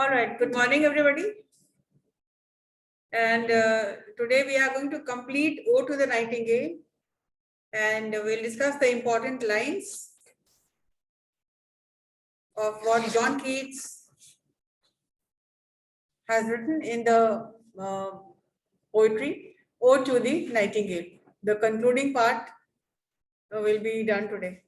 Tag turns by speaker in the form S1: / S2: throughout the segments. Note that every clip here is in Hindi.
S1: All right, good morning, everybody. And today we are going to complete Ode to the Nightingale, and we'll discuss the important lines of what John Keats has written in the poetry Ode to the Nightingale. The concluding part will be done today.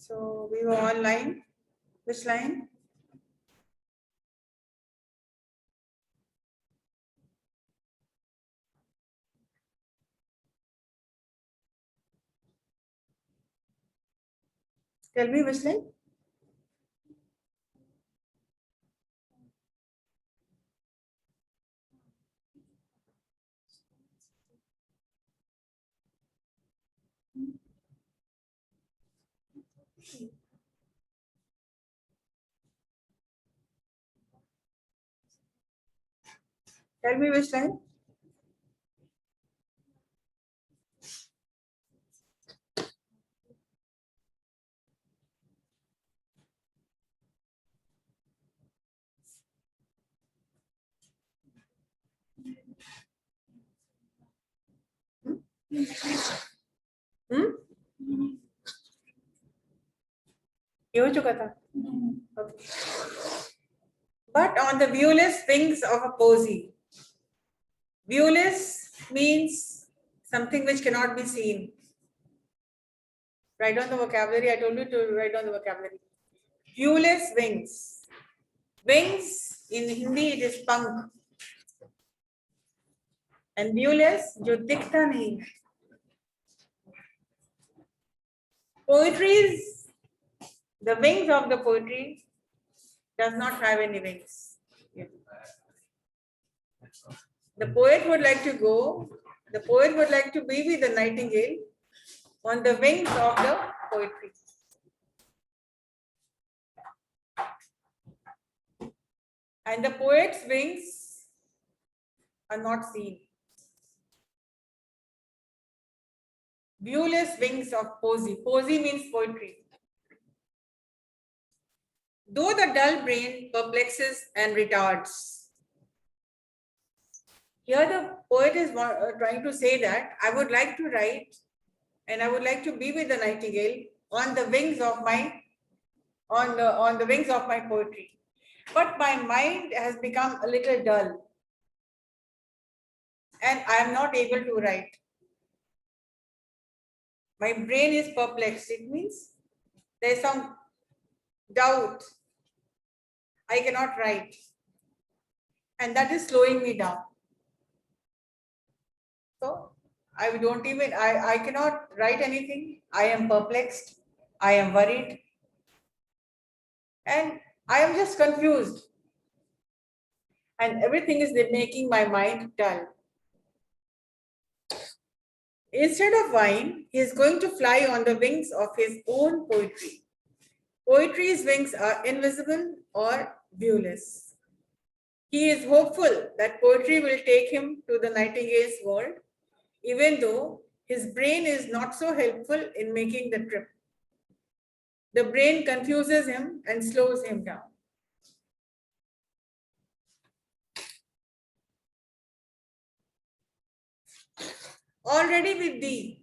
S1: So we were on line. Which line? Tell me which line? Tell me which line? ये हो चुका था. Okay. But on the viewless wings of a posy. Viewless means something which cannot be seen. Write down the vocabulary. I told you to write down the vocabulary. Viewless wings. Wings in Hindi it is pank. And viewless जो दिखता नहीं. Poetry is the wings of the poetry does not have any wings. The poet would like to go. The poet would like to be with the nightingale on the wings of the poetry. And the poet's wings are not seen. Viewless wings of posy. Posy means poetry. Though the dull brain perplexes and retards. Here the poet is trying to say that I would like to write and I would like to be with the nightingale on the wings of my poetry. But my mind has become a little dull and I am not able to write. My brain is perplexed. It means there is some doubt. I cannot write. And that is slowing me down. So I cannot write anything. I am perplexed. I am worried. And I am just confused. And everything is making my mind dull. Instead of flying, he is going to fly on the wings of his own poetry. Poetry's wings are invisible or viewless. He is hopeful that poetry will take him to the nightingale's world, even though his brain is not so helpful in making the trip. The brain confuses him and slows him down. Already with thee.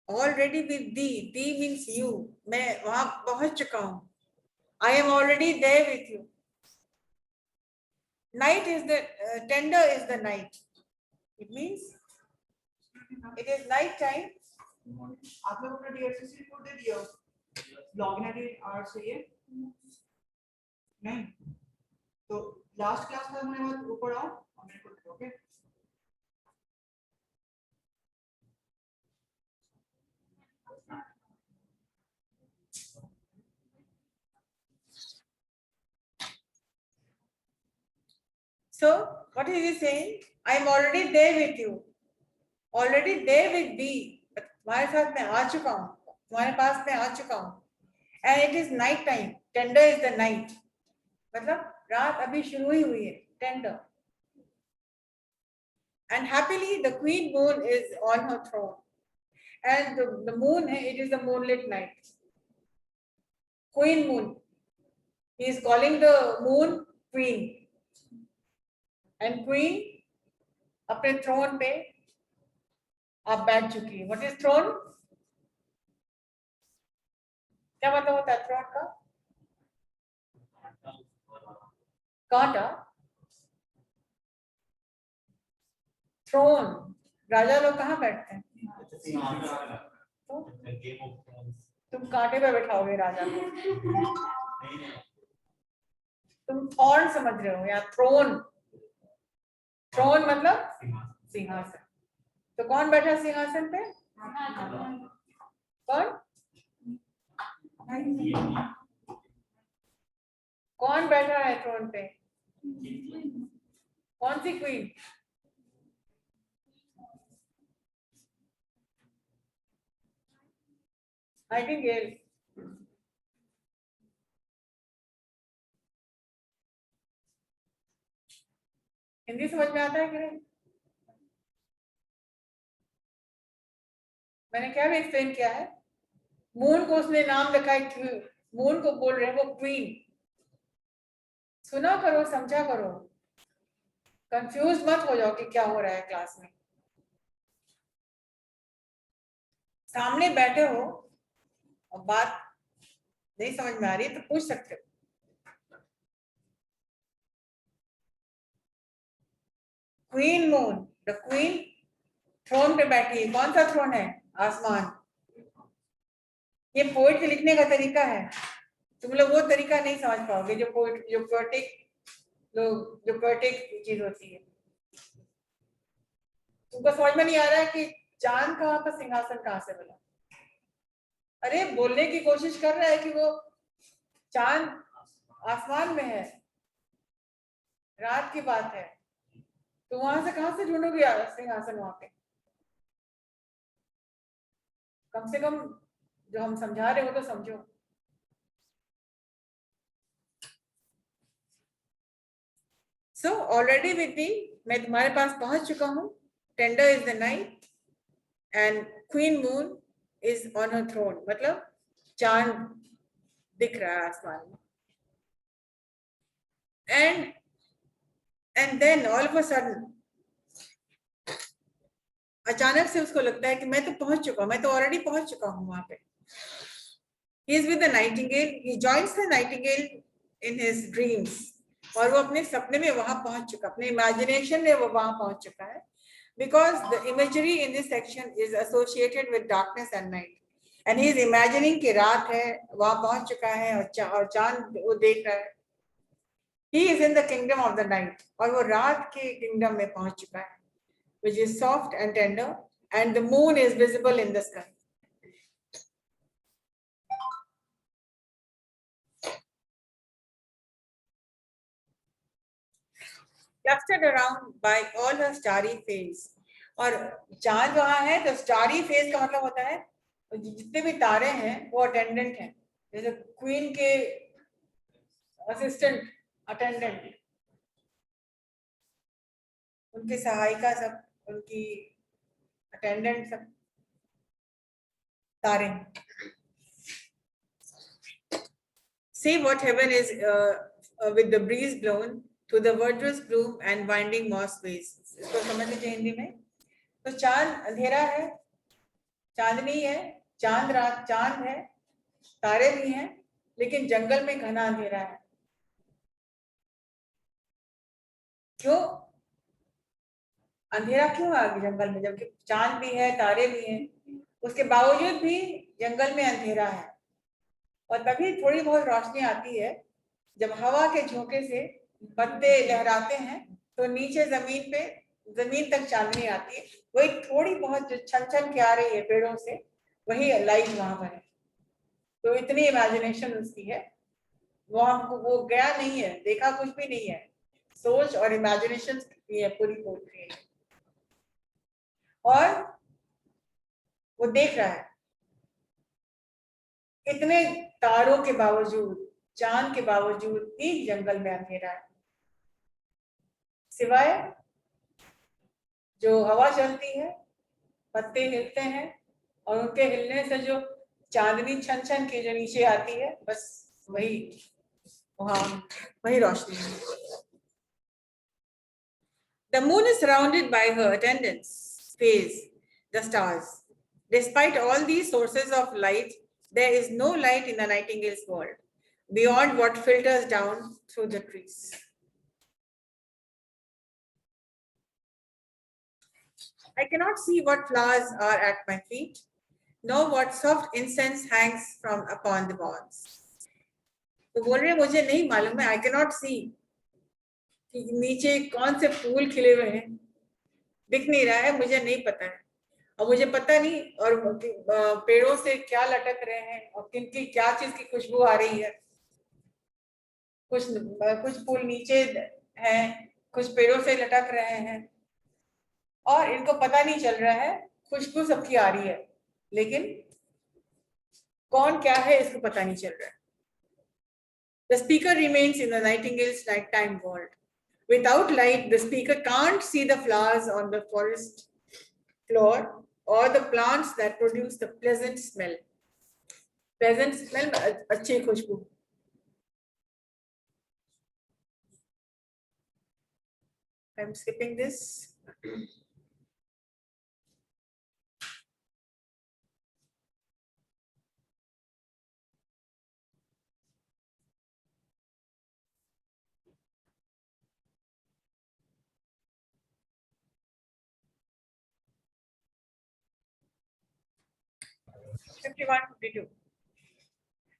S1: Already with thee. Thee means you. मैं वहाँ पहुँच चुका हूँ. I am already there with you. Night is the tender is the night. It means it is night time. आप लोग अपना DRCC रिपोर्ट दे दिया. लॉगिन आईडी आर चाहिए नहीं तो लास्ट क्लास का हमने बात ऊपर आओ हमने को okay. So what is he saying? I am already there with you. Already there with thee. तुम्हारे साथ मैं आ चुका हूँ. तुम्हारे पास मैं आ चुका हूँ। And it is night time, tender is the night, मतलब रात अभी शुरू ही हुई है, tender. And happily the queen moon is on her throne, and the moon, it is a moonlit night. Queen moon, he is calling the moon queen, and queen अपने throne पे आप बैठ चुकी है। What is throne? क्या मतलब होता है throne का? कांटा। throne, राजा लोग कहाँ बैठते हैं? तो तुम कांटे पे बैठाओगे राजा को, तुम थॉर्न समझ रहे हो या थ्रोन। थ्रोन मतलब सिंहासन। तो कौन बैठा सिंहासन पे? कौन? कौन बैठा है थ्रोन पे? कौन सी क्वीन? नाइटिंगेल। हिंदी समझ में आता है कि नहीं? मैंने क्या भी एक्सप्लेन किया है? मून को उसने नाम रखा है, मून को बोल रहे हैं वो क्वीन। सुना करो, समझा करो, कंफ्यूज मत हो जाओ कि क्या हो रहा है क्लास में। सामने बैठे हो और बात नहीं समझ में आ रही तो पूछ सकते हो। Queen moon, the queen throne पे बैठी है। कौन सा थ्रोन है? आसमान। ये पोएट्री लिखने का तरीका है। तुम लोग वो तरीका नहीं समझ पाओगे जो पोएटिक लोग, जो पोएटिक चीज होती है। तुमको समझ में नहीं आ रहा है कि चांद कहाँ पर, सिंहासन कहाँ से बना? अरे बोलने की कोशिश कर रहा है कि वो चांद आसमान में है, रात की बात है, तो वहां से कहां से ढूंढोगे सिंहासन वहां पे? कम से कम जो हम समझा रहे हो तो समझो। सो ऑलरेडी विद मी, मैं तुम्हारे पास पहुंच चुका हूँ। Tender is the night and queen moon is on her throne, मतलब चांद दिख रहा है आसमान में। And then all of a sudden, अचानक से उसको लगता है कि मैं तो पहुंच चुका हूं, मैं तो ऑलरेडी पहुंच चुका हूं वहां पे। He is with the nightingale, he joins the nightingale in his dreams, और वो अपने सपने में वहां पहुंच चुका, अपने इमेजिनेशन में वो वहां पहुंच चुका है। Because the imagery in this section is associated with darkness and night, and he is imagining कि रात है, वहां पहुंच चुका है और चांद वो देख रहा है। He is in the kingdom of the night, और वो रात के किंगडम में पहुंच चुका है, which is soft and tender, and the moon is visible in the sky. Clustered around by all her starry face, और चांद वहां है तो स्टारी फेस का मतलब होता है जितने भी तारे हैं वो अटेंडेंट हैं, जैसे क्वीन के असिस्टेंट, अटेंडेंट, उनकी सहायिका, सब उनकी अटेंडेंट, सब तारे। See what heaven is with the breeze blown to the verdurous bloom and winding moss ways. इसको समझ लीजिए हिंदी में। तो चांद अंधेरा है, चांदनी है, चांद रात, चांद है, तारे भी हैं, लेकिन जंगल में घना अंधेरा है। क्यों अंधेरा, क्यों आ गया जंगल में जबकि चांद भी है, तारे भी हैं? उसके बावजूद भी जंगल में अंधेरा है, और तभी थोड़ी बहुत रोशनी आती है जब हवा के झोंके से पत्ते लहराते हैं, तो नीचे जमीन पे, जमीन तक चांदनी आती है। वही थोड़ी बहुत जो छन छन के आ रही है पेड़ों से, वही लाइट वहां पर है। तो इतनी इमेजिनेशन उसकी है, वो गया नहीं है, देखा कुछ भी नहीं है, सोच और इमेजिनेशन की है पूरी पोट्री, और वो देख रहा है इतने तारों के बावजूद, चांद के बावजूद भी जंगल में अंधेरा है, सिवाय जो हवा चलती है, पत्ते हिलते हैं और उनके हिलने से जो चांदनी छन छन के जो नीचे आती है, बस वही वहां वही रोशनी है। The moon is surrounded by her attendants, phase, the stars. Despite all these sources of light, there is no light in the nightingale's world beyond what filters down through the trees. I cannot see what flowers are at my feet, nor what soft incense hangs from upon the walls. तो बोल रहे मुझे नहीं मालूम है, I cannot see कि नीचे कौन से फूल खिले हुए हैं, दिख नहीं रहा है, मुझे नहीं पता है, और मुझे पता नहीं और पेड़ों से क्या लटक रहे हैं और किनकी क्या चीज की खुशबू आ रही है। कुछ फूल नीचे हैं, कुछ पेड़ों से लटक रहे हैं और इनको पता नहीं चल रहा है, खुशबू सबकी आ रही है लेकिन कौन क्या है इसको पता नहीं चल रहा है। The speaker remains in the nightingale's nighttime world. Without light, the speaker can't see the flowers on the forest floor or the plants that produce the pleasant smell. Pleasant smell, अच्छी खुशबू। I'm skipping this.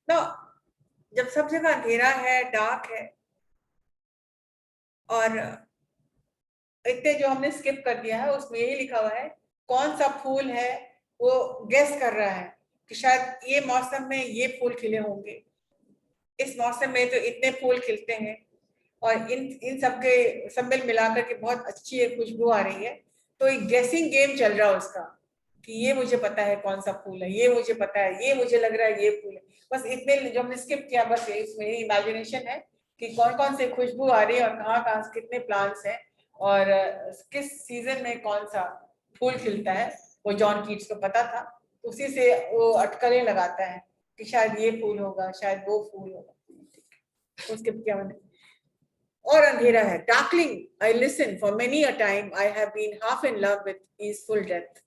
S1: तो जब सब जगह अंधेरा है, डार्क है और इतने जो हमने स्किप कर दिया है उसमें यही लिखा हुआ है कौन सा फूल है, वो गेस कर रहा है कि शायद ये मौसम में ये फूल खिले होंगे, इस मौसम में तो इतने फूल खिलते हैं और इन सबके सब मिलाकर के बहुत अच्छी एक खुशबू आ रही है। तो एक गेसिंग गेम चल रहा है उसका कि ये मुझे पता है कौन सा फूल है, ये मुझे पता है, ये मुझे लग रहा है ये फूल है। बस इतने जो हमने स्किप किया, बस इसमें इमेजिनेशन है कि कौन कौन से खुशबू आ रही है और कहाँ कहाँ कितने प्लांट्स हैं और किस सीजन में कौन सा फूल खिलता है। वो जॉन कीट्स को पता था, उसी से वो अटकलें लगाता है कि शायद ये फूल होगा, शायद वो फूल होगा। उसके क्या मैंने और अंधेरा है, darkling I listen for many a time I have been half in love with peaceful death.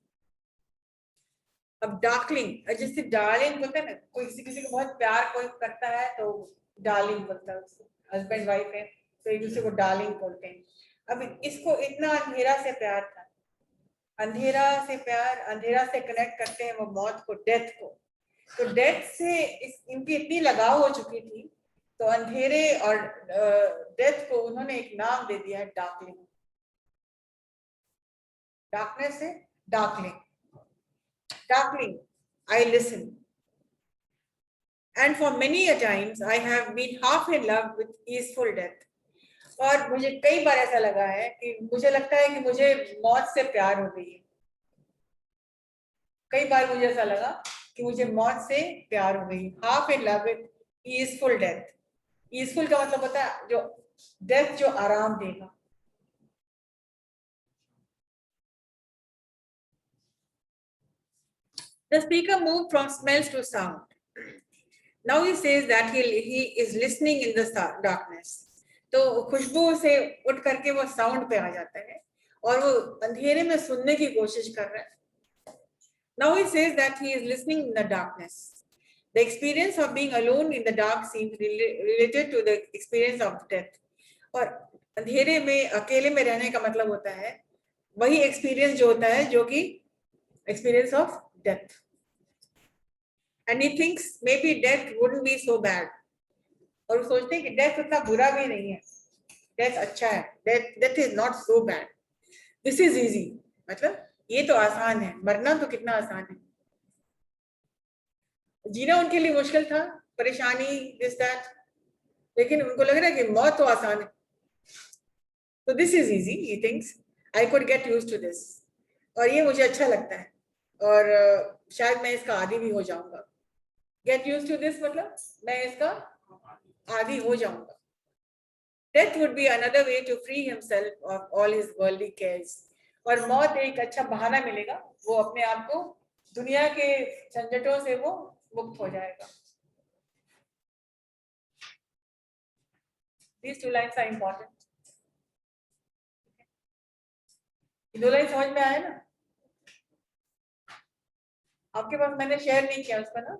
S1: अब डार्कलिंग जैसे डार्लिंग बोलते हैं ना, कोई किसी को बहुत प्यार कोई करता है तो डार्लिंग बोलता है, उसको हस्बैंड वाइफ है तो एक दूसरे को डार्लिंग बोलते हैं। अब इसको इतना अंधेरा से प्यार था, अंधेरा से प्यार, अंधेरा से कनेक्ट करते हैं वो मौत को, डेथ को। तो डेथ से इनकी इतनी लगाव हो चुकी थी तो अंधेरे और डेथ को उन्होंने एक नाम दे दिया है, डार्कलिंग। डार्कनेस से darkling, darkling I listen and for many a times I have been half in love with peaceful death। और मुझे कई बार ऐसा लगा है कि मुझे लगता है कि मुझे मौत से प्यार हो गई है। कई बार मुझे ऐसा लगा कि मुझे मौत से प्यार हो गई, half in love with peaceful death. Peaceful का मतलब होता है जो डेथ जो आराम देगा। The speaker moved from smells to sound. Now he says that he is listening in the darkness. तो खुशबू से उठ करके वो साउंड पे आ जाता है और वो अंधेरे में सुनने की कोशिश कर रहा है। Now he says that he is listening in the darkness. The experience of being alone in the dark seems related to the experience of death. और अंधेरे में अकेले में रहने का मतलब होता है वही एक्सपीरियंस जो होता है जो कि experience of death. And he thinks maybe death wouldn't be so bad. और वो सोचते हैं कि डेथ उतना बुरा भी नहीं है, डेथ अच्छा है, death is not so bad, this is easy. मतलब ये तो आसान है, मरना तो कितना आसान है, जीना उनके लिए मुश्किल था, परेशानी दिस दैट, लेकिन उनको लग रहा है कि मौत तो आसान है। तो this is easy, he thinks I could get used to this, और ये मुझे अच्छा लगता है और शायद मैं इसका आदी भी हो जाऊंगा। गेट यूज्ड टू दिस मतलब मैं इसका आदी हो जाऊंगा. Death would be another way to free himself of all his worldly cares. और मौत एक अच्छा बहाना मिलेगा, वो अपने आप को दुनिया के झंझटों से वो मुक्त हो जाएगा. These two lines are important. दो लाइन समझ में आया ना? आपके पास मैंने शेयर नहीं किया उसका ना,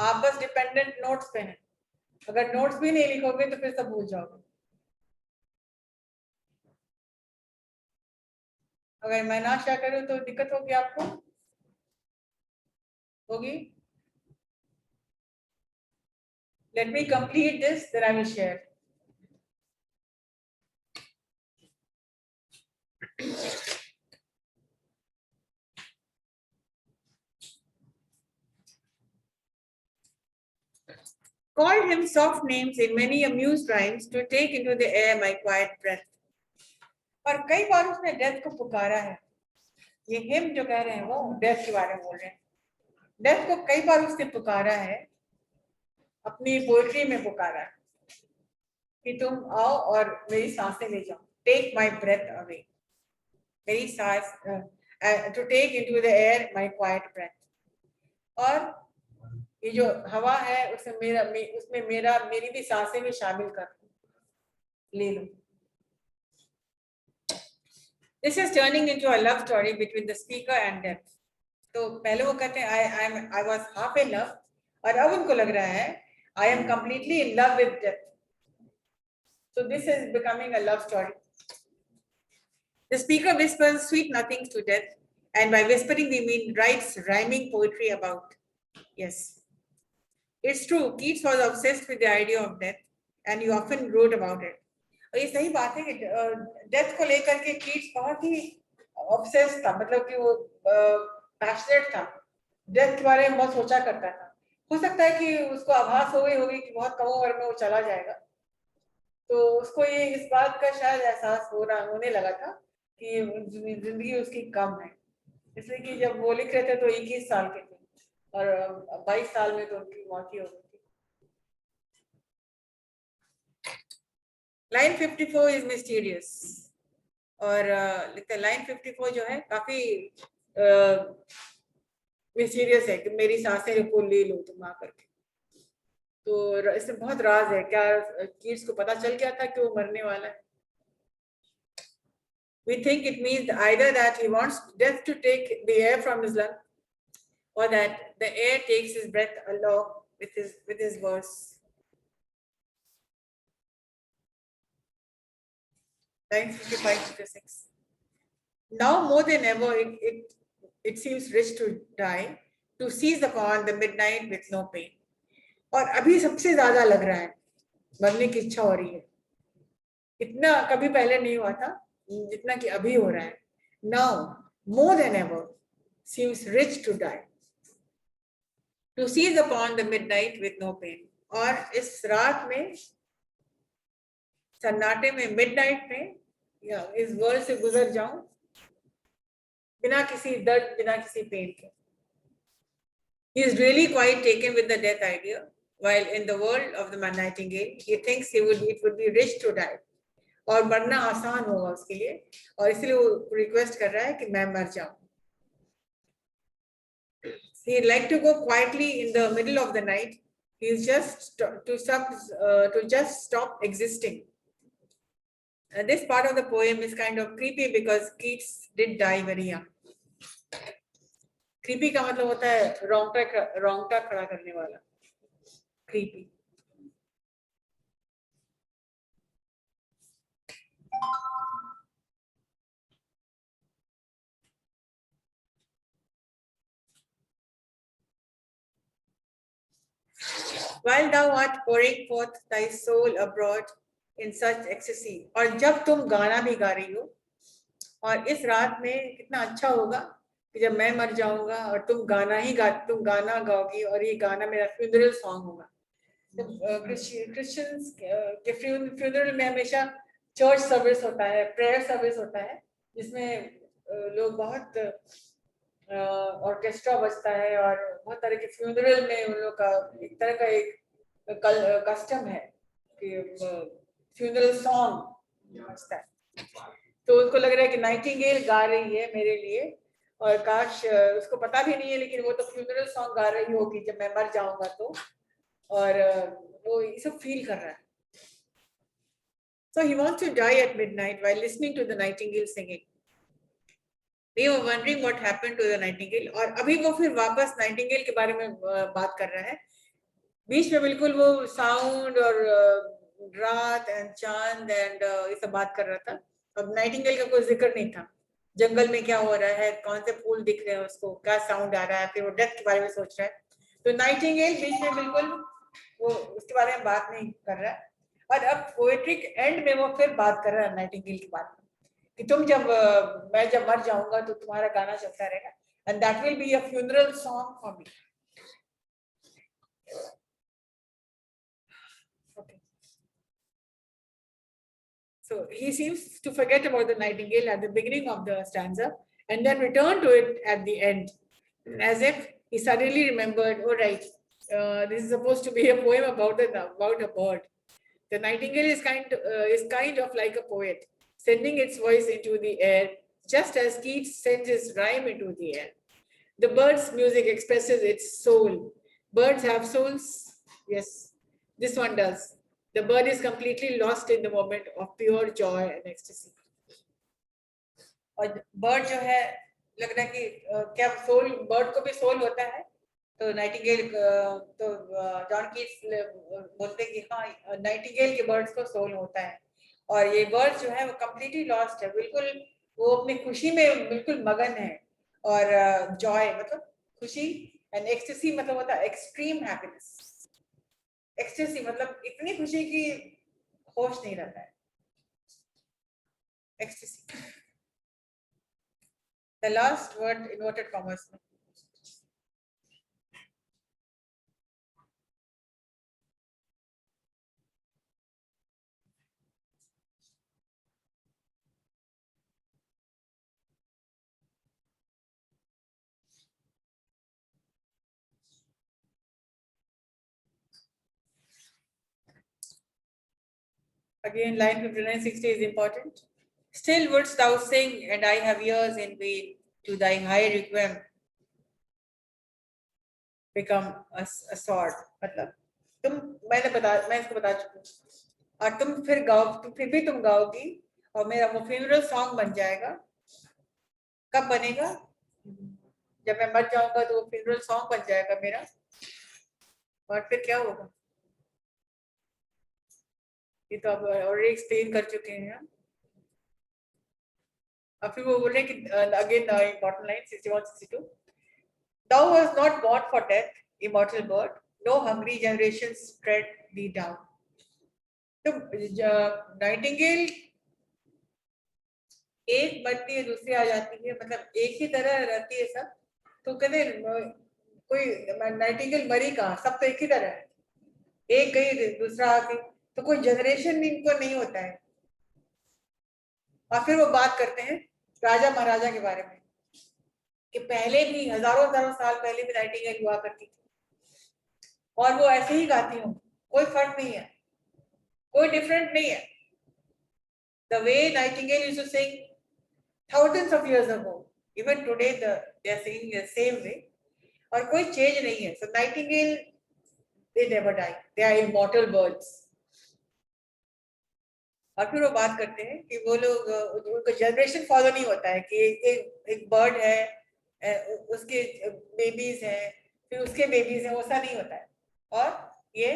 S1: आप बस डिपेंडेंट नोट्स पे हैं. अगर नोट्स भी नहीं लिखोगे तो फिर सब भूल जाओगे. अगर मैं ना शेयर करूं तो दिक्कत होगी आपको, होगी. Let me complete this, then I will share. Called him soft names in many amused rhymes to take into the air my quiet breath. और कई बार उसने डेथ को पुकारा है. ये हिम जो कह रहे हैं वो डेथ के बारे में बोल रहे हैं. डेथ को कई बार उसने पुकारा है, अपनी पोएट्री में पुकारा है कि तुम आओ और मेरी सांसें ले जाओ. टेक माई ब्रेथ अवे, मेरी सांस, to take into the air my quiet breath. और ये जो हवा है उसमें मेरी भी सांसें भी शामिल कर ले लो. This is turning into a love story between the speaker and death. तो पहले वो कहते हैं I was half in love, और अब उनको लग रहा है I am completely in love with death. So this is becoming a love story. The speaker whispers sweet nothings to death, and by whispering we mean writes rhyming poetry about. Yes, it's true. Keats was obsessed with the idea of death, and he often wrote about it. और ये सही बात है कि डेथ को लेकर के कीट्स बहुत ही ऑब्सेस्ड था, मतलब कि वो पैशनेट था. डेथ के बारे में बहुत सोचा करता था. हो सकता है कि उसको आभास हो गई होगी कि बहुत कम उम्र में वो चला जाएगा, तो उसको ये इस बात का शायद एहसास होने लगा था कि जिंदगी उसकी कम है. इसलिए कि जब वो लिख रहे थे तो 21 साल के थे और 22 साल में तो उनकी मौत ही हो गई. Line 54 is mysterious. और लाइन 54 जो है काफी मिस्टीरियस है कि मेरी सांसें को ले लो तुम आकर के. तो इसमें बहुत राज है. क्या कीट्स को पता चल गया था कि वो मरने वाला है? We think it means either that he wants death to take the air from his lung, or that the air takes his breath along with his verse. Line 55-56. Now more than ever, it seems rich to die, to seize upon the midnight with no pain. और अभी सबसे ज्यादा लग रहा है मरने की इच्छा हो रही है. इतना कभी पहले नहीं हुआ था जितना कि अभी हो रहा है. Now more than ever seems rich to die, to seize upon the midnight with no pain. और इस रात में, सन्नाटे में, मिडनाइट में, या इस वर्ल्ड से गुजर जाऊं बिना किसी दर्द, बिना किसी पेन के. He is really quite taken with the death idea, while in the world of the Nightingale, he thinks it would be rich to die. और मरना आसान होगा उसके लिए, और इसलिए वो रिक्वेस्ट कर रहा है कि मैं मर जाऊं. He'd like to go quietly in the middle of the night. He's just to stop existing. This part of the poem is kind of creepy because Keats did die very young. Creepy का मतलब होता है रोंगटा खड़ा करने वाला. Creepy. While thou art pouring forth thy soul abroad in such ecstasy. और जब तुम गाना भी गा रही हो, और इस रात में कितना अच्छा होगा कि जब मैं मर जाऊंगा और तुम गाना गाओगी, और ये गाना मेरा फ्यूनरल सॉन्ग होगा. क्रिश्चियंस के फ्यूनरल में हमेशा चर्च सर्विस होता है, प्रेयर सर्विस होता है, जिसमें लोग बहुत ऑर्केस्ट्रा बजता है और बहुत तरह के फ्यूनरल में उन लोग का एक तरह का एक कस्टम है कि फ्यूनरल सॉन्ग बजता है। तो उनको लग रहा है कि नाइटिंगेल गा रही है मेरे लिए, और काश उसको पता भी नहीं है, लेकिन वो तो फ्यूनरल सॉन्ग गा रही होगी जब मैं मर जाऊंगा तो, और वो ये सब फील कर रहा है। So he wants to die at midnight while listening to the nightingale singing. They were wondering what happened to the nightingale, और अभी वो फिर वापस नाइटिंगेल के बारे में बात कर रहा है। बीच में बिल्कुल वो साउंड और रात एंड चांद एंड ये सब बात कर रहा था। अब नाइटिंगेल का कोई जिक्र नहीं था। जंगल में क्या हो रहा है, कौन से फूल दिख रहे हैं उसको, क्या साउंड आ रहा है, फिर वो डेथ के बारे में सोच रहा है। तो नाइटिंगेल बीच में बिल्कुल वो उसके बारे में बात नहीं कर रहा है। और अब पोएट्री के एंड में वो फिर बात कर रहा है नाइटिंगेल के बारे में कि तुम जब मैं जब मर जाऊंगा तो तुम्हारा गाना चलता रहेगा, and that will be a funeral song for me. Okay. So he seems to forget about the nightingale at the beginning of the stanza and then return to it at the end, as if he suddenly remembered, oh right, this is supposed to be a poem about a bird. The nightingale is kind of like a poet, sending its voice into the air, just as Keats sends his rhyme into the air. The bird's music expresses its soul. Birds have souls? Yes, this one does. The bird is completely lost in the moment of pure joy and ecstasy. और बर्ड जो है, लग रहा है कि क्या सोल, बर्ड को भी सोल होता है? तो नाइटिंगेल तो जॉन कीट्स बोलते हैं कि हाँ, नाइटिंगेल के बर्ड्स को सोल होता है, और ये बर्ड जो है वो कम्प्लीटली लॉस्ट है, बिल्कुल वो अपनी खुशी में बिल्कुल मगन है। और जॉय मतलब खुशी, एंड एक्सटेसी मतलब होता है एक्सट्रीम हैप्पीनेस। एक्सटेसी मतलब इतनी खुशी की होश नहीं रहता है, ecstasy. The last word inverted commas. Again, line 59-60 is important. Still wouldst thou sing, and I have ears in vain, to thy high requiem become a sword. मतलब मैं इसको बता चुकी हूँ, और तुम फिर भी तुम गाओगी, और मेरा वो फ्यूनरल सॉन्ग बन जाएगा। कब बनेगा? जब मैं मर जाऊंगा तो वो फ्यूनरल सॉन्ग बन जाएगा मेरा, और फिर क्या होगा ये तो आप ऑलरेडी एक्सप्लेन कर चुके हैं। अब फिर वो बोल रहे हैं कि again important line 61-62, thou was not born for death, immortal bird, no hungry generations tread thee down. तो नाइटिंगेल एक मरती है, दूसरी आ जाती है, मतलब एक ही तरह रहती है सब। तो कहते कोई नाइटिंगेल मरी कहाँ, सब तो एक ही तरह है, एक गई दूसरा आ गई, तो कोई जनरेशन इनको नहीं होता है। और फिर वो बात करते हैं राजा महाराजा के बारे में कि पहले भी हजारों हजारों साल पहले भी नाइटिंगेल हुआ करती थी, और वो ऐसे ही गाती हूँ, कोई फर्क नहीं है, कोई डिफरेंट नहीं है। The way Nightingale used to sing thousands of years ago, even today they are singing the same way, और कोई चेंज नहीं है। So Nightingale, they never die, they are immortal birds. और फिर वो बात करते हैं कि वो लोग, उनका जनरेशन फॉलो नहीं होता है कि एक बर्ड है, उसके बेबीज हैं, फिर उसके बेबीज हैं, वो ऐसा नहीं होता है, और ये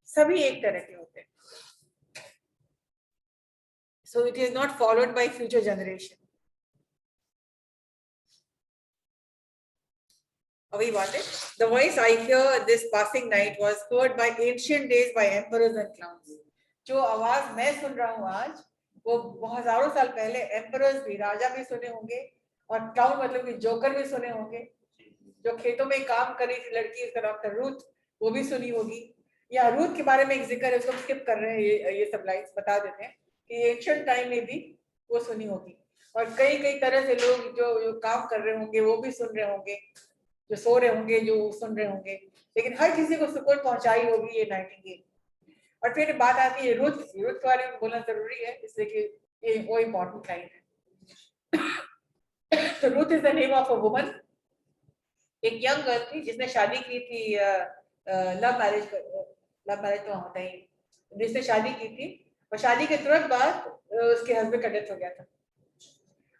S1: सभी एक तरह के होते हैं। So it is not followed by future generation. Are we wanted? The voice I hear this passing night was heard by ancient days by emperors and clowns. जो आवाज मैं सुन रहा हूँ आज, वो हजारों साल पहले एम्परर्स भी, राजा भी सुने होंगे, और क्लाउन मतलब कि जोकर भी सुने होंगे। जो खेतों में काम कर रही थी लड़की, उसका नाम था रूथ, वो भी सुनी होगी। या रूथ के बारे में एक जिक्र है, उसको स्किप कर रहे हैं, ये सब लाइन्स बता देते हैं कि एंशिएंट टाइम में भी वो सुनी होगी। और कई कई तरह से लोग जो काम कर रहे होंगे वो भी सुन रहे होंगे, जो सो रहे होंगे जो सुन रहे होंगे, लेकिन हर किसी को सुकून पहुंचाई होगी ये नाइटिंगेल। और फिर बात आती है रुथ के बारे में बोलना जरूरी है इसलिए कि ये वो इम्पोर्टेंट लाइन है। तो Ruth is the name of a woman, एक यंग गर्ल थी जिसने शादी की थी, लव मैरिज तो होता ही, जिसने शादी की थी और शादी के तुरंत बाद उसके हस्बैंड का डेथ हो गया था।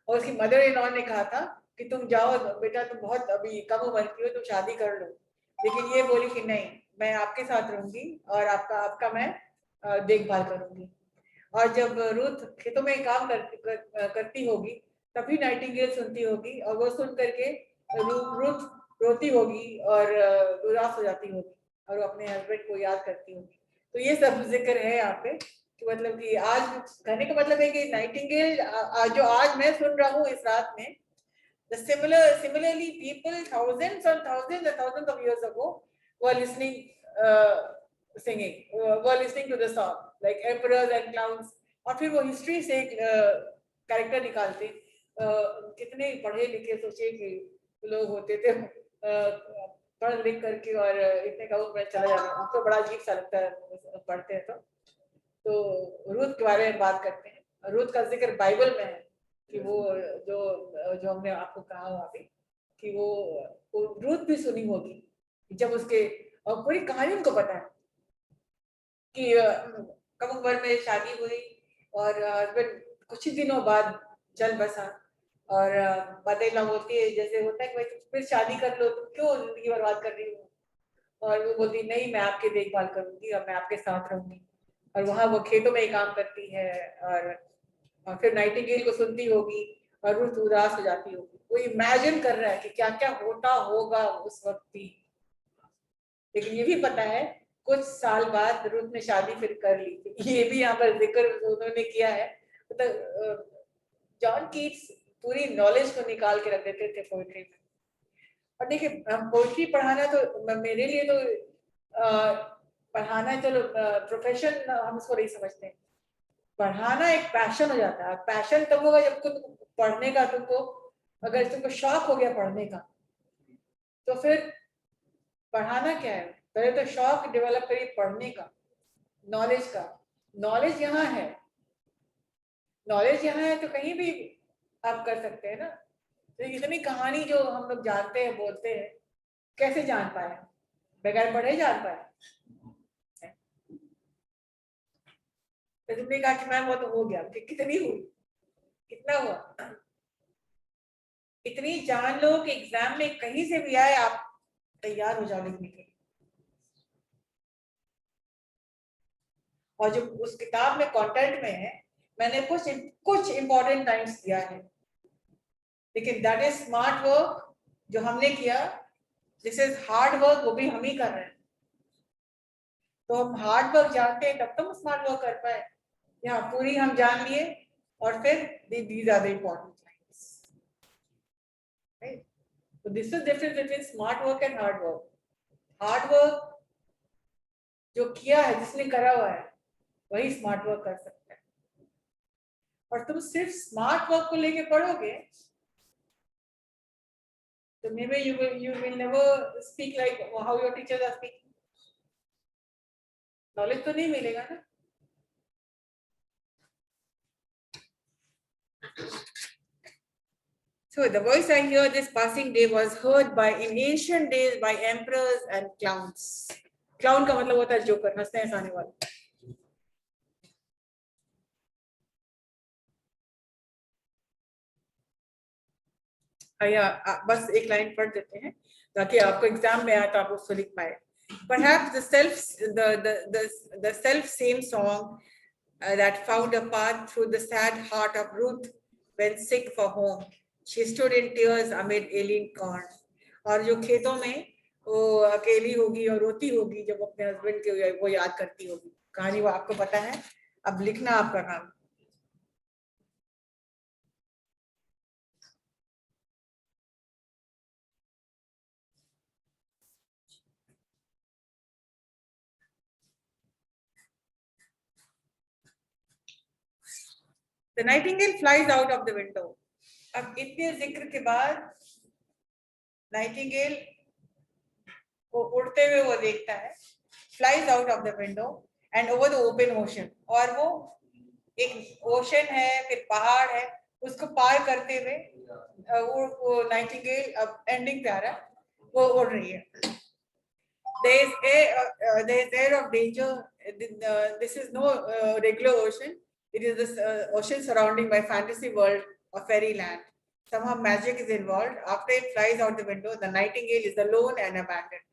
S1: और उसकी मदर इन लॉ ने कहा था कि तुम जाओ बेटा, तुम बहुत अभी कम उम्र की हो, तुम शादी कर लो। लेकिन ये बोली कि नहीं, मैं आपके साथ रहूंगी और आपका मैं देखभाल करूंगी। और जब रूथ खेतों में काम करती होगी तभी नाइटिंगेल सुनती होगी और वो सुन करके रूथ रोती होगी और उदास हो जाती होगी और वो अपने हस्बैंड को याद करती होगी। तो ये सब जिक्र है यहाँ पे कि मतलब कि आज कहने का मतलब है कि नाइटिंगेल जो आज मैं सुन रहा हूँ इस रात में, the similarly people thousands and thousands of years ago were listening, singing, were listening to the song like emperors and clowns। और फिर वो हिस्ट्री से एक कैरेक्टर निकालते, कितने पढ़े लिखे सोचे कि लोग होते थे, पढ़ लिख करके और इतने का उम्र चला जाता है, हमको बड़ा अजीब सा लगता है पढ़ते हैं तो रूथ के बारे में बात करते हैं। रूथ का जिक्र बाइबल में है कि वो जो हमने आपको कहा हुआ अभी कि वो रूथ भी सुनी होगी जब उसके, और पूरी कहानी उनको पता है कि कम उम्र में शादी हुई और हस्बैंड कुछ ही दिनों बाद चल बसा और मदर बोलती है, जैसे होता है कि भाई तुम फिर शादी कर लो, तुम क्यों जिंदगी बर्बाद कर रही हो। और वो बोलती नहीं, मैं आपकी देखभाल करूंगी और मैं आपके साथ रहूंगी। और वहां वो खेतों में ही काम करती है और फिर नाइटिंगेल को सुनती होगी और रूथ उदास हो जाती होगी। वो इमेजिन कर रहा है कि क्या क्या होता होगा उस वक्त भी। लेकिन ये भी पता है कुछ साल बाद रूथ ने शादी फिर कर ली थी, ये भी यहाँ पर जिक्र उन्होंने किया है। मतलब जॉन कीट्स पूरी नॉलेज को निकाल के रख देते थे पोइट्री में। और देखिए पोइट्री पढ़ाना तो मेरे लिए तो पढ़ाना चलो प्रोफेशन हम इसको नहीं समझते, पढ़ाना एक पैशन हो जाता है। पैशन तब होगा जब तुम पढ़ने का, तुमको अगर तुमको शौक हो गया पढ़ने का तो फिर पढ़ाना क्या है, पहले तो शौक डेवलप करिए पढ़ने का, नॉलेज का। नॉलेज यहाँ है, नॉलेज यहाँ है तो कहीं भी आप कर सकते हैं ना। तो इतनी कहानी जो हम लोग जानते हैं बोलते हैं, कैसे जान पाए, बगैर पढ़े जान पाए। तो तुमने कहा कि मैम वो तो हो गया, कितनी हुई, कितना हुआ, इतनी जान लो कि एग्जाम में कहीं से भी आए आप तैयार हो जाओ लिखने के। और जो उस किताब में कंटेंट में है, मैंने कुछ इंपॉर्टेंट लाइंस दिया है, लेकिन दैट इज स्मार्ट वर्क जो हमने किया। दिस इज हार्ड वर्क, वो भी हम ही कर रहे हैं। तो हम हार्ड वर्क जानते हैं तब तो हम स्मार्ट वर्क कर पाए। यहाँ पूरी हम जान लिए और फिर these are the important lines, right? So this is difference between smart work and hard work. Hard work जो किया है, जिसने करा हुआ है, वही स्मार्ट वर्क कर सकता है। और तुम सिर्फ स्मार्ट वर्क को लेके पढ़ोगे तो maybe you will never speak like how your teachers are speaking. Knowledge तो नहीं मिलेगा ना। So the voice I hear this passing day was heard by in ancient days by emperors and clowns. Clown का मतलब होता है जोकर, हंसते हंसाने वाला। बस एक लाइन पढ़ देते हैं ताकि आपको एग्जाम में आए तो आप उसको लिख पाए। Perhaps the self same song that found a path through the sad heart of Ruth when sick for home. She stood in tears amid alien corn. और जो खेतों में वो अकेली होगी और रोती होगी जब अपने हस्बैंड के वो याद करती होगी। कहानी वो आपको पता है, अब लिखना आपका काम। The nightingale flies out of the window. अब इतने जिक्र के बाद नाइटिंगेल को उड़ते हुए वो देखता है, flies out of the window and over the open ocean, और वो एक ओशन है, फिर पहाड़ है, उसको पार करते हुए वो नाइटिंगेल अब एंडिंग पे आ रहा है, वो उड़ रही है. There is air of danger. This is no regular ocean. It is this ocean surrounding by fantasy world of fairyland. Somehow magic is involved. After it flies out the window, the nightingale is alone and abandoned.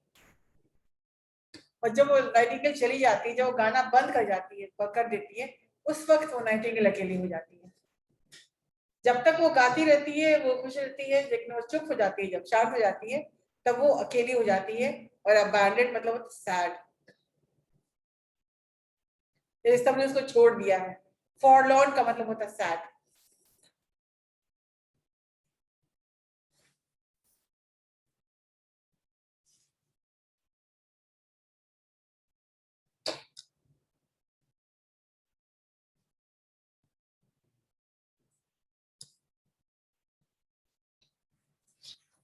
S1: और जब वो नाइटिंगेल चली जाती है, जब वो गाना बंद कर जाती है, कर देती है, उस वक्त वो नाइटिंगेल अकेली हो जाती है. जब तक वो गाती रहती है, वो खुश रहती है, लेकिन वो चुप हो जाती है, जब शांत हो जाती है, तब वो अकेली हो जाती है. और अबैंडेड मतलब सैड, सबने उसको छोड़ दिया है. फॉरलॉर्न का मतलब होता है sad.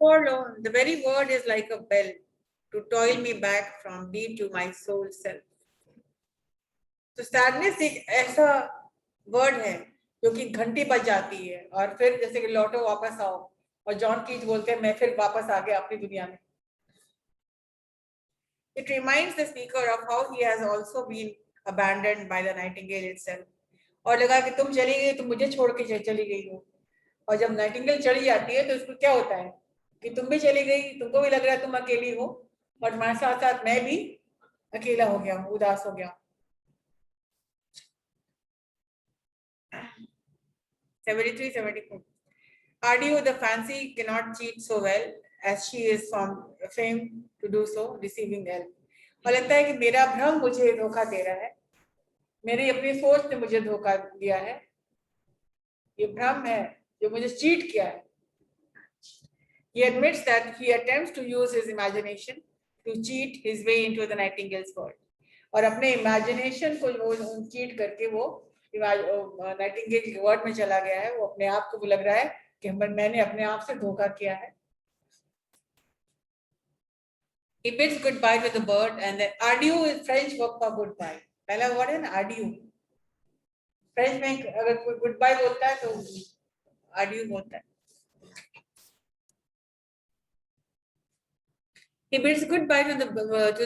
S1: Forlorn, the very word is like a bell to toil me back from thee to my soul self. तो सैडनेस एक ऐसा वर्ड है जो कि घंटी बज जाती है और फिर जैसे कि लौटो वापस आओ, और जॉन कीज बोलते हैं मैं फिर वापस आ गया अपनी दुनिया में. It reminds the speaker of how he has also been abandoned by the nightingale itself. और लगा कि तुम चली गई, तुम मुझे छोड़ के चली गई हो. और जब नाइटिंगेल चली जाती है तो उसको क्या होता है कि तुम भी चली गई, तुमको भी लग रहा है तुम अकेली हो, और तुम्हारे साथ साथ मैं भी अकेला हो गया हूँ, उदास हो गया हूँ. 73-74. Ardio the fancy cannot cheat so well as she is from fame to do so, receiving help. और लगता है कि मेरा भ्रम मुझे धोखा दे रहा है, मेरी अपनी सोच ने मुझे धोखा दिया है, ये भ्रम है जो मुझे चीट किया है. He admits that he attempts to use his imagination to cheat his way into the nightingale's world. और अपने इमेजिनेशन को वो चीट करके वो नाइटिंगेल के वर्ड में चला गया है. वो अपने आप को भी लग रहा है कि मैंने अपने आप से धोखा किया है. He bids goodbye to the bird and then adieu is French word for goodbye. पहला वर्ड है ना adieu. फ्रेंच में अगर कोई goodbye बोलता है तो adieu बोलता है. He bids goodbye to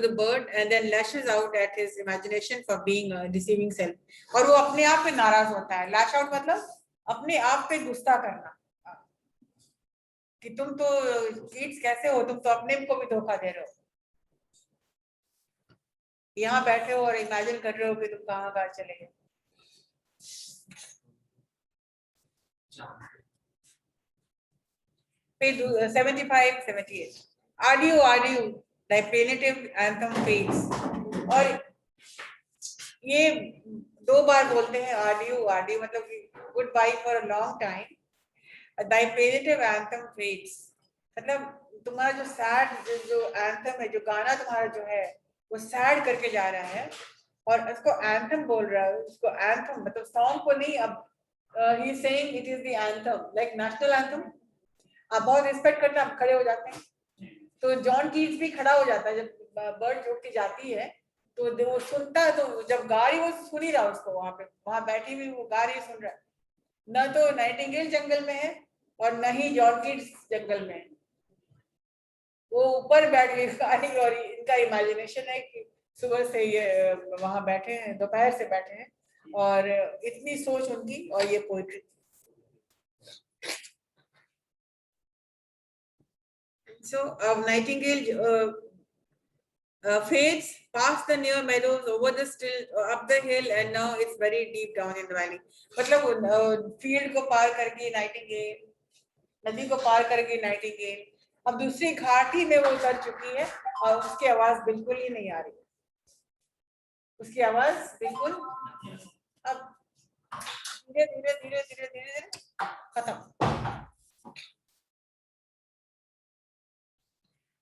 S1: the bird and then lashes out at his imagination for being a deceiving self. और वो अपने आप पे नाराज होता है. Lash out मतलब अपने आप पे गुस्सा करना कि तुम तो किड्स कैसे हो, तुम तो अपने को भी धोखा दे रहे हो. यहाँ बैठे हो और इमेजिन कर रहे हो कि तुम कहाँ चले गए. Page 75-78. Adieu, adieu, thy plaintive anthem fades. और ये दो बार बोलते हैं adieu, adieu मतलब कि goodbye for a long time. Thy plaintive anthem fades मतलब तुम्हारा जो सैड जो एंथम है, जो गाना तुम्हारा जो है वो सैड करके जा रहा है, और इसको एंथम बोल रहा है. उसको एंथम मतलब सॉन्ग को नहीं, अब he is saying it is the anthem like national anthem. आप बहुत रिस्पेक्ट करते हैं, आप खड़े हो जाते हैं. तो जॉन कीट्स भी खड़ा हो जाता है जब बर्ड उड़ के जाती है, तो वो सुनता है, तो जब गा रही वो सुन ही रहा उसको, वहां बैठी हुई वो गा रही सुन रहा है. न तो नाइटिंगेल जंगल में है और न ही जॉन कीट्स जंगल में है. वो ऊपर बैठ गई गा रही, और इनका इमेजिनेशन है कि सुबह से ये वहां बैठे हैं, दोपहर से बैठे हैं, और इतनी सोच उनकी, और ये poetry. So Nightingale fades past the near meadows, over the still, up the hill, and now it's very deep down in the valley. मतलब फील्ड को पार करके नाइटिंगेल, नदी को पार करके नाइटिंगेल अब दूसरी घाटी में वो उतर चुकी है, और उसकी आवाज बिल्कुल ही नहीं आ रही. उसकी आवाज बिल्कुल अब धीरे धीरे धीरे धीरे धीरे खत्म.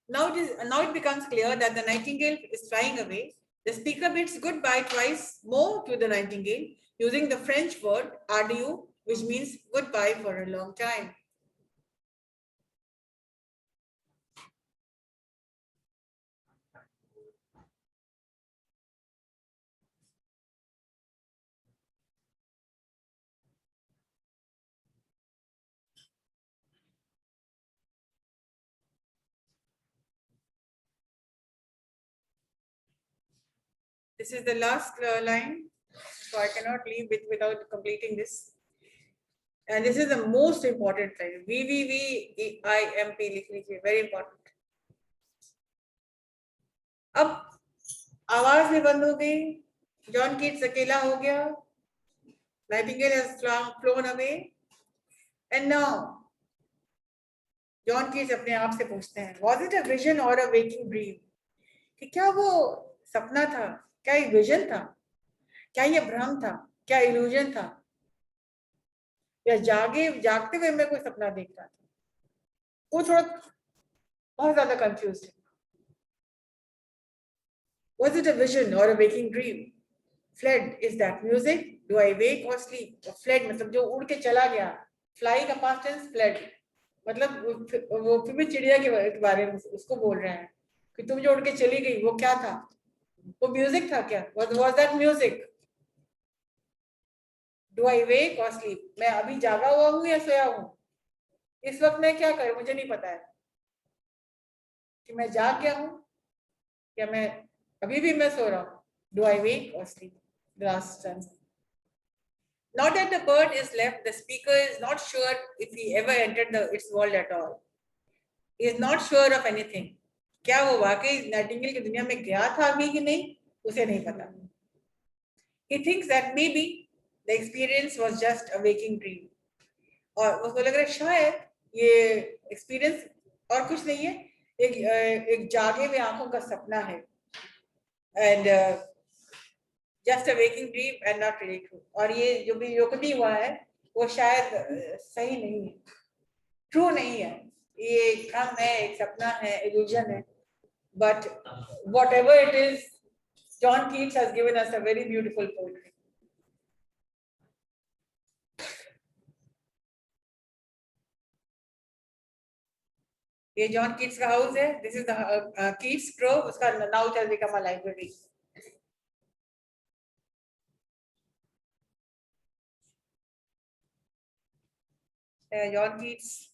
S1: Now it becomes clear that the nightingale is flying away. The speaker bids goodbye twice more to the nightingale using the French word adieu, which means goodbye for a long time. This is the last line, so I cannot leave it without completing this. And this is the most important line. VVVIMP लिख लीजिए, very important. अब आवाज भी बंद हो गई, जॉन कीट्स अकेला हो गया, Nightingale has flown away, and now John Keats अपने आप से पूछते हैं, was it a vision or a waking dream? कि क्या वो सपना था, क्या ये विजन था, क्या ये भ्रम था, क्या इल्यूजन था, या जागते हुए मैं कोई सपना देख रहा था. वो थोड़ा बहुत ज्यादा कंफ्यूज है. Was it a vision or a waking dream? Fled, is that music? Do I wake or sleep? Fled मतलब जो उड़ के चला गया. Fly का past tense fled. मतलब वो फिर भी चिड़िया के बारे में उसको बोल रहे हैं कि तुम जो उड़ के चली गई वो क्या था, वो म्यूजिक था क्या? Was that music? Do I wake or sleep? मैं अभी जागा हुआ हूँ या सोया हूँ? इस वक्त मैं क्या करूँ मुझे नहीं पता है कि मैं जाग गया हूँ या मैं अभी भी मैं सो रहा हूँ. Do I wake or sleep? The last sentence. Not that the bird is left, the speaker is not sure if he ever entered its world at all. He is not sure of anything. क्या वो वाकई नाइटिंगेल की दुनिया में गया था अभी कि नहीं, उसे नहीं पता. He thinks that maybe the experience was just a waking dream. और उसको लग रहा है शायद ये एक्सपीरियंस और कुछ नहीं है, एक जागे हुए आंखों का सपना है. And just a waking dream and not really true. और ये जो भी हुआ है वो शायद सही नहीं है, ट्रू नहीं है, ये एक भ्रम है, एक सपना है, इल्यूजन है. But whatever it is, John Keats has given us a very beautiful poetry. ये जॉन कीट्स का हाउस है. This is the Keats grove. उसका now it has become a library. John Keats.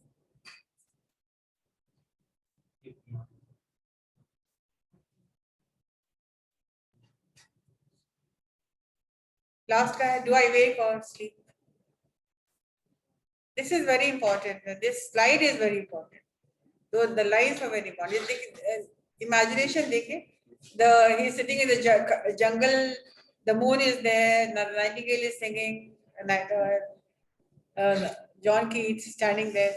S1: Last का है, do I wake or sleep? This is very important. This slide is very important. So the lines are very important. Imagination देखिए. He's sitting in the jungle. The moon is there. The nightingale is singing. John Keats standing there.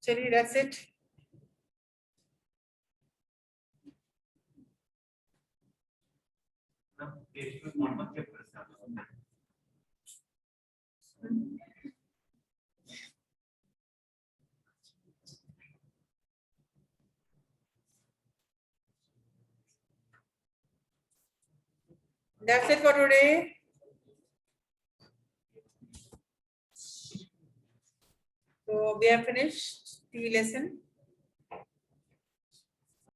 S1: Chali, that's it. That's it for today. So we have finished the lesson.